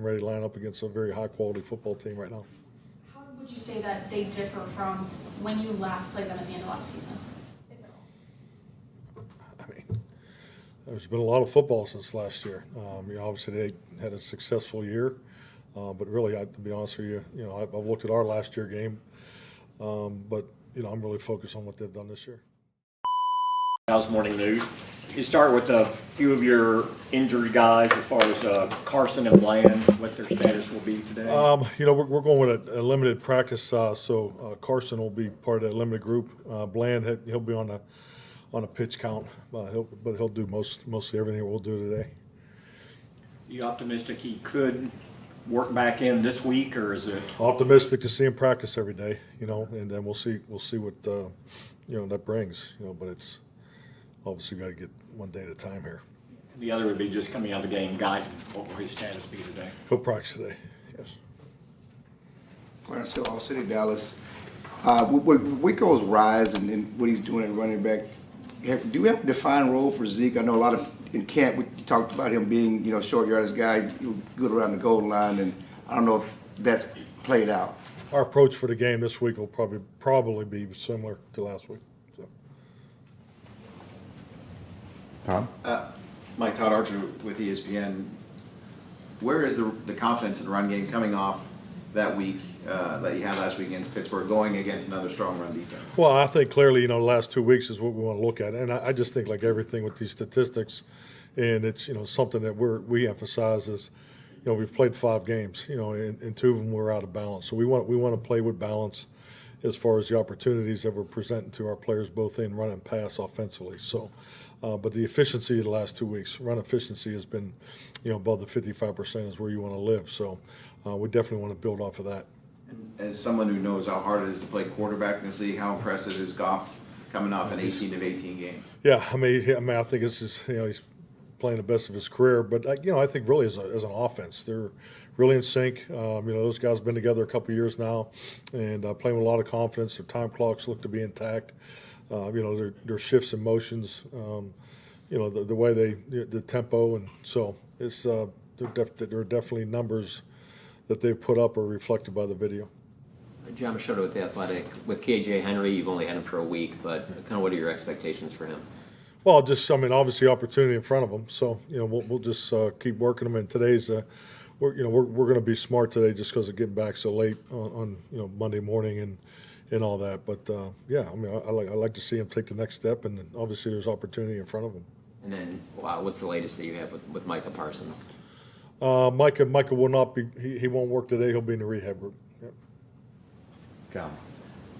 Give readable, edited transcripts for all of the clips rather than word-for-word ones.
Ready to line up against a very high-quality football team right now. How would you say that they differ from when you last played them at the end of last season? I mean, there's been a lot of football since last year. Obviously they had a successful year, but really, to be honest with you, I've looked at our last year game, but I'm really focused on what they've done this year. How's morning news? You start with a few of your injury guys as far as Carson and Bland, what their status will be today. We're going with a limited practice, so Carson will be part of that limited group. Bland, he'll be on a pitch count, but he'll do mostly everything we'll do today. You optimistic he could work back in this week, or is it optimistic to see him practice every day? And then we'll see what that brings. But it's obviously got to get one day at a time here. The other would be just coming out of the game. Guy, what will his status be today? He'll practice today. Yes. Clarence Hill, All City, Dallas. With Wico's rise and what he's doing at running back, do we have a defined role for Zeke? I know a lot of in camp we talked about him being short yardage guy, good around the goal line, and I don't know if that's played out. Our approach for the game this week will probably be similar to last week. So. Tom? Mike Todd Archer with ESPN. Where is the confidence in the run game coming off that week that you had last week against Pittsburgh, going against another strong run defense? Well, I think clearly, the last 2 weeks is what we want to look at, and I just think like everything with these statistics, and it's something that we emphasize is, we've played 5 games, and 2 of them were out of balance. So we want to play with balance as far as the opportunities that we're presenting to our players, both in run and pass offensively. So, but the efficiency of the last 2 weeks, run efficiency has been, above the 55% is where you want to live. So we definitely want to build off of that. As someone who knows how hard it is to play quarterback in this league, how impressive is Goff coming off an 18 of 18 game? Yeah, I mean, I think it's just, he's playing the best of his career. But I think really as an offense, they're really in sync. Those guys have been together a couple of years now, and playing with a lot of confidence. Their time clocks look to be intact. Their shifts and motions. The way the tempo, and so it's there are definitely numbers that they've put up are reflected by the video. John Machado with The Athletic. With KJ Henry, you've only had him for a week, but kind of what are your expectations for him? Well, obviously opportunity in front of them. So, we'll just keep working them. And today's, we're going to be smart today just because of getting back so late on Monday morning and all that. But I like to see him take the next step, and obviously there's opportunity in front of him. And then, what's the latest that you have with Micah Parsons? Micah will not be. He won't work today. He'll be in the rehab group. Yep.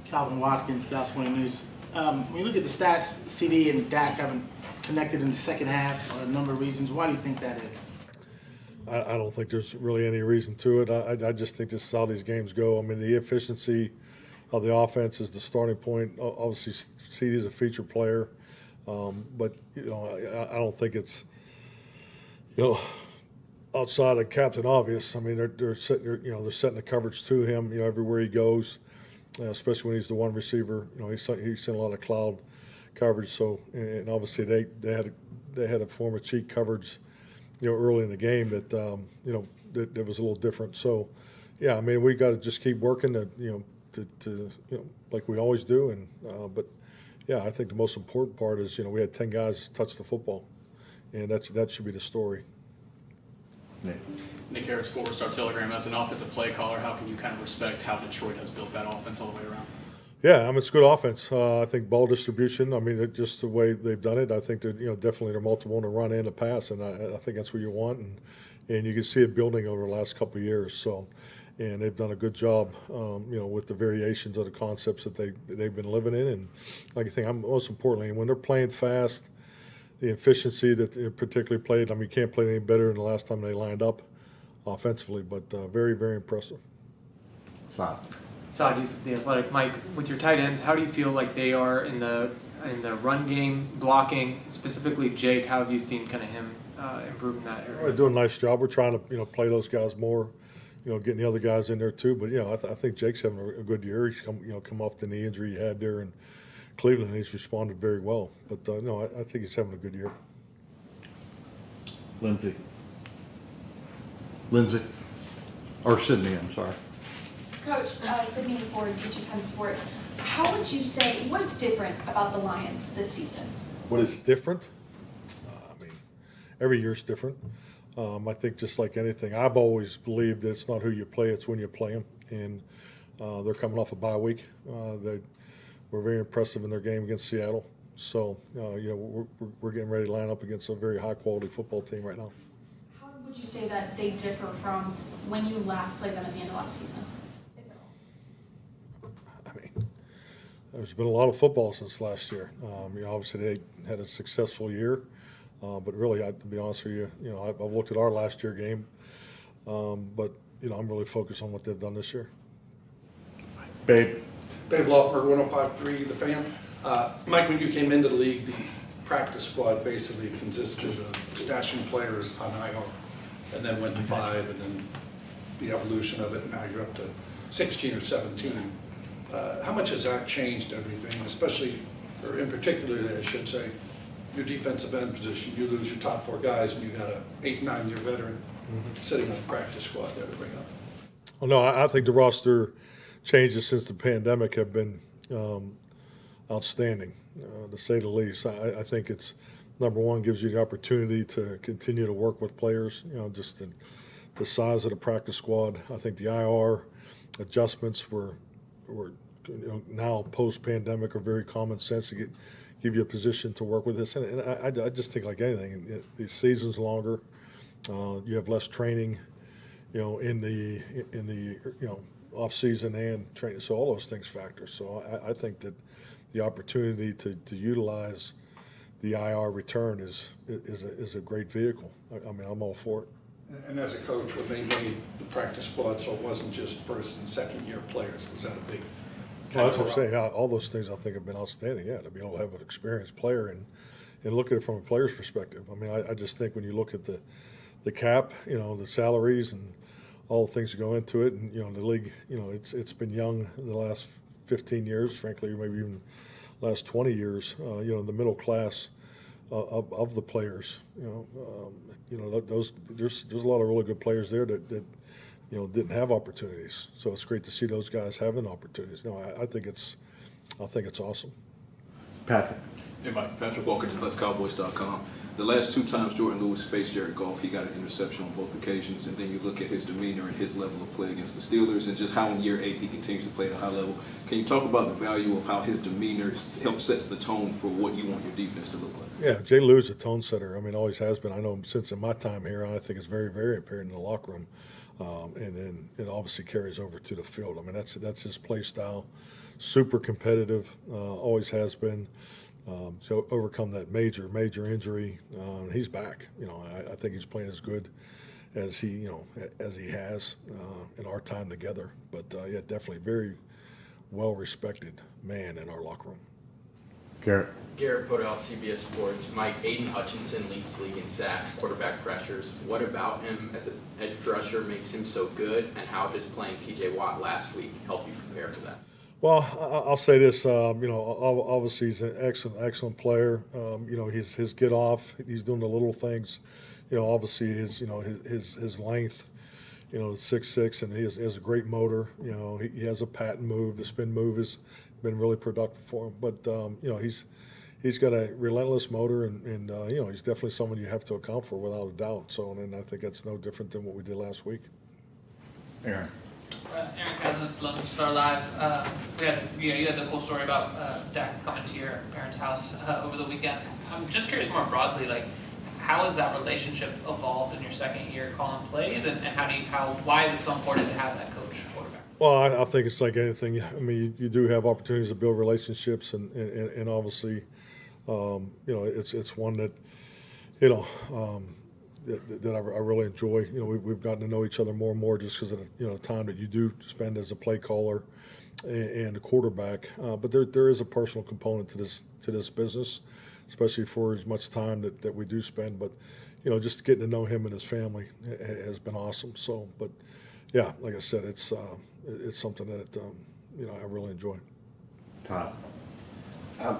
Calvin Watkins, Dallas Morning News. When you look at the stats, CD and Dak haven't connected in the second half for a number of reasons. Why do you think that is? I don't think there's really any reason to it. I just think this is how these games go. I mean, the efficiency of the offense is the starting point. Obviously, CD is a feature player, but I don't think it's outside of Captain Obvious. I mean, they're setting the coverage to him everywhere he goes. Especially when he's the one receiver, he's seen a lot of cloud coverage. So, and obviously they had a form of cheat coverage, early in the game that that was a little different. So, yeah, I mean we got to just keep working to like we always do. And but yeah, I think the most important part is we had 10 guys touch the football, and that should be the story. Nick Harris, 4-Star Telegram. As an offensive play caller, how can you kind of respect how Detroit has built that offense all the way around? Yeah, I mean, it's good offense. I think ball distribution, just the way they've done it, I think that, definitely they're multiple in the run and the pass, and I think that's what you want. And you can see it building over the last couple of years. So, and they've done a good job, with the variations of the concepts that they've been living in. And like I think, most importantly, when they're playing fast, the efficiency that they particularly played, you can't play any better than the last time they lined up offensively, but very, very impressive. Saadi's The Athletic. Mike, with your tight ends, how do you feel like they are in the run game, blocking, specifically Jake? How have you seen kind of him improve in that area? They're doing a nice job. We're trying to play those guys more, getting the other guys in there too. But I think Jake's having a good year. He's come off the knee injury he had there in Cleveland. He's responded very well. But I think he's having a good year. Lindsay. or Sydney, I'm sorry. Coach, Sydney for DG10 Sports, how would you say, what is different about the Lions this season? What is different? I mean, every year's different. I think just like anything, I've always believed that it's not who you play, it's when you play them. And they're coming off a bye week. They were very impressive in their game against Seattle. So, we're getting ready to line up against a very high-quality football team right now. How would you say that they differ from when you last played them at the end of last season? I mean, there's been a lot of football since last year. Obviously they had a successful year, but really, to be honest with you, I've looked at our last year game, but I'm really focused on what they've done this year. Babe. Babe Loffberg, 105.3 The Fan. Mike, when you came into the league, the practice squad basically consisted of stashing players on IR, and then went to 5, and then the evolution of it, and now you're up to 16 or 17. How much has that changed everything, especially, or in particular, I should say, your defensive end position? You lose your top 4 guys, and you got a 8, 9-year veteran sitting on the practice squad there to bring up. Well, no, I think the roster changes since the pandemic have been outstanding, to say the least. I think it's, number one, gives you the opportunity to continue to work with players, just the size of the practice squad. I think the IR adjustments were now post-pandemic are very common sense to give you a position to work with this. And I just think like anything, the season's longer, you have less training, in the off season and training. So all those things factor. So I think that the opportunity to utilize the IR return is a great vehicle. I mean, I'm all for it. And as a coach, when they made the practice squad, so it wasn't just first and second year players, was that a big? Well, that's what I'm saying. All those things I think have been outstanding. Yeah, to be able to have an experienced player and look at it from a player's perspective. I mean, I just think when you look at the cap, the salaries and all the things that go into it, and the league, it's been young in the last 15 years, frankly, maybe even last 20 years. The middle class of the players, those there's a lot of really good players there that didn't have opportunities. So it's great to see those guys having opportunities. No, I think it's awesome. Patrick. Hey, Mike. Patrick Walker, Cowboys.com. The last 2 times Jordan Lewis faced Jared Goff, he got an interception on both occasions, and then you look at his demeanor and his level of play against the Steelers and just how in year 8 he continues to play at a high level. Can you talk about the value of how his demeanor helps sets the tone for what you want your defense to look like? Yeah, Jay Lewis is a tone setter. I mean, always has been. I know him since in my time here, and I think it's very, very apparent in the locker room. And then it obviously carries over to the field. I mean, that's his play style. Super competitive, always has been. So overcome that major injury. He's back. I think he's playing as good as he has in our time together. But yeah, definitely very well respected man in our locker room. Garrett Podell, CBS Sports. Mike, Aiden Hutchinson leads the league in sacks, quarterback pressures. What about him as an edge rusher makes him so good, and how does playing T.J. Watt last week help you prepare for that? Well, I'll say this. Obviously he's an excellent player. His get off. He's doing the little things. Obviously his length. 6'6", and he has a great motor. He has a patent move. The spin move has been really productive for him. But he's got a relentless motor, and he's definitely someone you have to account for without a doubt. So, and I think that's no different than what we did last week. Aaron. Aaron Cousins, London Star Live. You had the cool story about Dak coming to your parents' house over the weekend. I'm just curious more broadly, how has that relationship evolved in your second year calling plays, and why is it so important to have that coach quarterback? Well, I think it's like anything. I mean, you do have opportunities to build relationships, and obviously, it's one that, that I really enjoy. We've gotten to know each other more and more just because of the time that you do spend as a play caller and a quarterback. But there is a personal component to this business, especially for as much time that we do spend. But just getting to know him and his family has been awesome. So, but yeah, like I said, it's something that I really enjoy. Todd.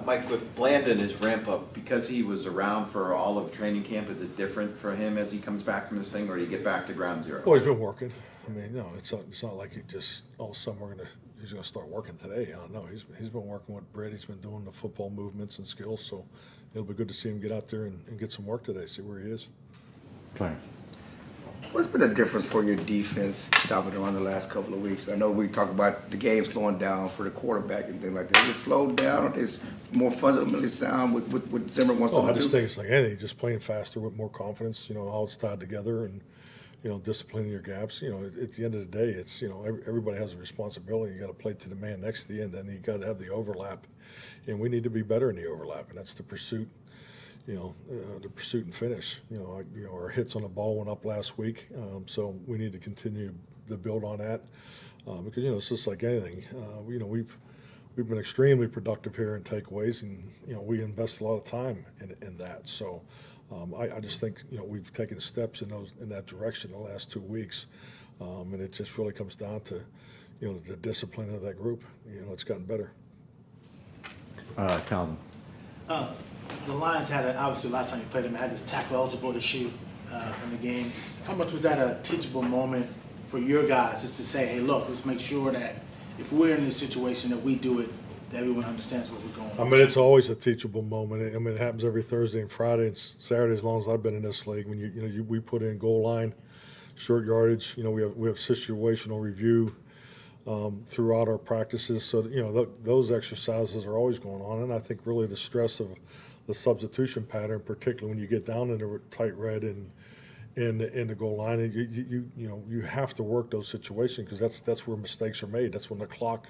Mike, with Blandon, his ramp up, because he was around for all of training camp, is it different for him as he comes back from this thing, or do you get back to ground zero? Well, he's been working. I mean, no, it's not like he just all of a sudden he's gonna start working today. I don't know. He's been working with Britt. He's been doing the football movements and skills. So it'll be good to see him get out there and get some work today. See where he is. Clarence. What's been the difference for your defense stopping the run the last couple of weeks? I know we talk about the game slowing down for the quarterback and things like that. Is it slowed down, or is more fundamentally sound with Zimmer wants to do? I just think it's like anything, just playing faster with more confidence. You know, all it's tied together, and disciplining your gaps. At the end of the day, it's everybody has a responsibility. You got to play to the man next to you, and then you got to have the overlap, and we need to be better in the overlap, and that's the pursuit. The pursuit and finish. Our hits on the ball went up last week, so we need to continue to build on that because it's just like anything. We've been extremely productive here in takeaways, and we invest a lot of time in that. So I just think we've taken steps in that direction the last 2 weeks, and it just really comes down to the discipline of that group. It's gotten better. Calvin. The Lions had, obviously last time you played them, had this tackle eligible issue in the game. How much was that a teachable moment for your guys, just to say, hey, look, let's make sure that if we're in this situation that we do it, that everyone understands what we're going on? I mean, it's always a teachable moment. I mean, it happens every Thursday and Friday and Saturday as long as I've been in this league. When we put in goal line, short yardage, we have situational review throughout our practices. So those exercises are always going on, and I think really the stress of the substitution pattern, particularly when you get down into tight red and in the goal line, and you have to work those situations because that's where mistakes are made. That's when the clock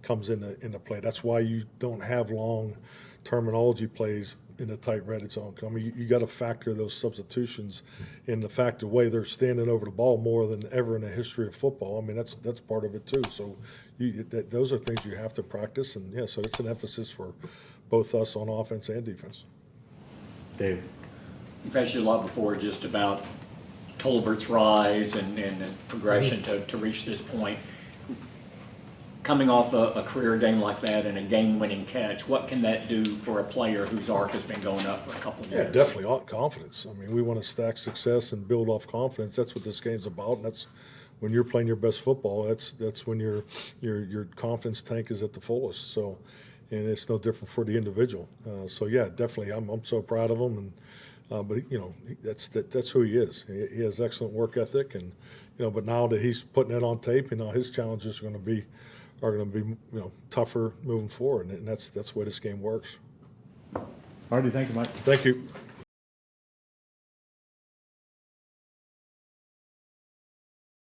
comes into play. That's why you don't have long terminology plays in the tight red zone. I mean, you got to factor those substitutions in the fact the way they're standing over the ball more than ever in the history of football. I mean, that's part of it too. So those are things you have to practice, and so it's an emphasis for both us on offense and defense. Dave. You've mentioned a lot before just about Tolbert's rise and the progression to reach this point. Coming off a career game like that and a game-winning catch, what can that do for a player whose arc has been going up for a couple of years? Yeah, definitely confidence. I mean, we want to stack success and build off confidence. That's what this game's about, and that's when you're playing your best football. That's when your confidence tank is at the fullest. So, and it's no different for the individual. So yeah, definitely, I'm so proud of him, and but that's who he is. He has excellent work ethic, and but now that he's putting that on tape, his challenges are going to be tougher moving forward, and that's the way this game works. Marty, thank you, Mike. Thank you.